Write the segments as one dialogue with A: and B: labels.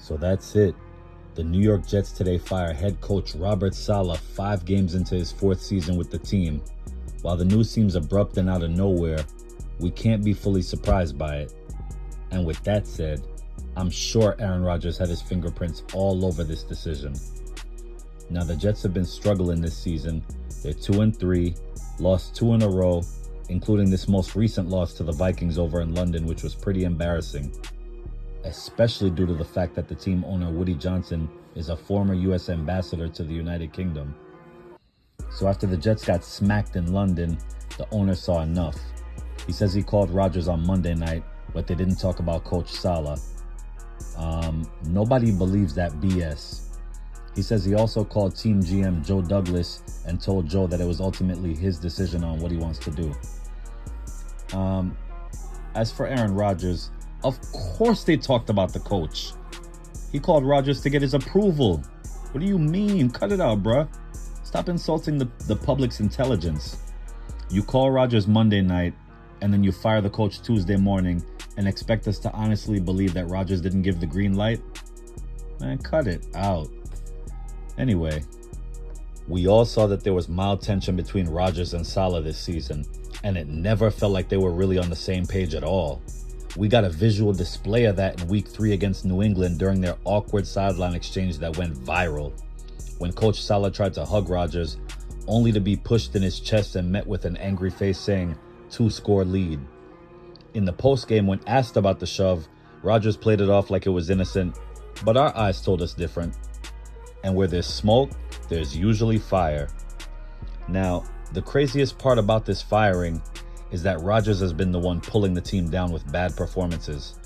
A: So that's it. The New York Jets today fire head coach Robert Saleh 5 games into his 4th season with the team. While the news seems abrupt and out of nowhere, we can't be fully surprised by it. And with that said, I'm sure Aaron Rodgers had his fingerprints all over this decision. Now the Jets have been struggling this season. They're 2-3, lost 2 in a row, including this most recent loss to the Vikings over in London, which was pretty embarrassing, especially due to the fact that the team owner Woody Johnson is a former U.S. ambassador to the United Kingdom. So after the Jets got smacked in London, the owner saw enough. He says he called Rodgers on Monday night, but they didn't talk about Coach Saleh. Nobody believes that BS. He says he also called team GM Joe Douglas and told Joe that it was ultimately his decision on what he wants to do. As for Aaron Rodgers, of course they talked about the coach. He called Rodgers to get his approval. What do you mean? Cut it out, bruh. Stop insulting the public's intelligence. You call Rodgers Monday night, and then you fire the coach Tuesday morning and expect us to honestly believe that Rodgers didn't give the green light? Man, cut it out. Anyway, we all saw that there was mild tension between Rodgers and Saleh this season, and it never felt like they were really on the same page at all. We got a visual display of that in Week 3 against New England during their awkward sideline exchange that went viral, when Coach Saleh tried to hug Rodgers, only to be pushed in his chest and met with an angry face saying, 2-score lead. In the postgame, when asked about the shove, Rodgers played it off like it was innocent, but our eyes told us different. And where there's smoke, there's usually fire. Now, the craziest part about this firing is that Rodgers has been the one pulling the team down with bad performances.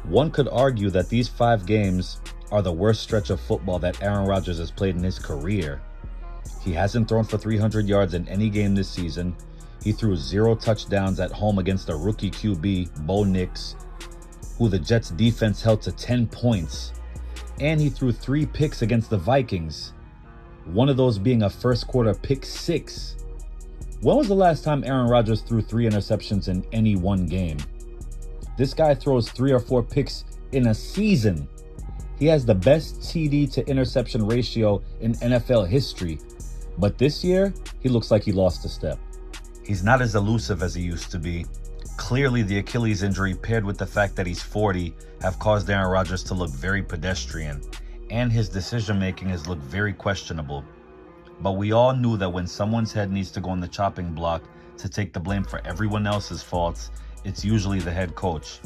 A: One could argue that these 5 games are the worst stretch of football that Aaron Rodgers has played in his career. He hasn't thrown for 300 yards in any game this season. He threw 0 touchdowns at home against a rookie QB, Bo Nix, who the Jets defense held to 10 points. And he threw 3 picks against the Vikings, one of those being a first quarter pick 6. When was the last time Aaron Rodgers threw 3 interceptions in any one game? This guy throws 3 or 4 picks in a season. He has the best TD to interception ratio in NFL history. But this year, he looks like he lost a step. He's not as elusive as he used to be. Clearly, the Achilles injury paired with the fact that he's 40 have caused Aaron Rodgers to look very pedestrian, and his decision-making has looked very questionable. But we all knew that when someone's head needs to go on the chopping block to take the blame for everyone else's faults, it's usually the head coach.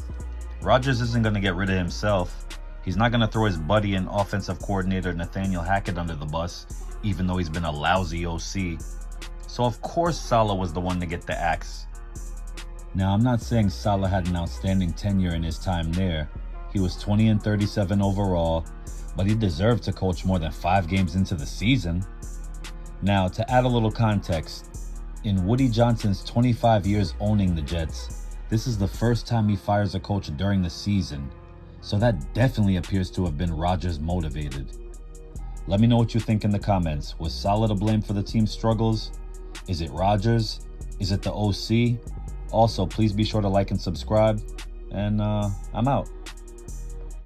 A: Rodgers isn't going to get rid of himself. He's not going to throw his buddy and offensive coordinator Nathaniel Hackett under the bus, even though he's been a lousy OC. So of course Saleh was the one to get the axe. Now, I'm not saying Saleh had an outstanding tenure in his time there. He was 20-37 overall, but he deserved to coach more than 5 games into the season. Now, to add a little context, in Woody Johnson's 25 years owning the Jets, this is the first time he fires a coach during the season. So that definitely appears to have been Rodgers motivated. Let me know what you think in the comments. Was Saleh to blame for the team's struggles? Is it Rodgers? Is it the OC? Also, please be sure to like and subscribe. And I'm out.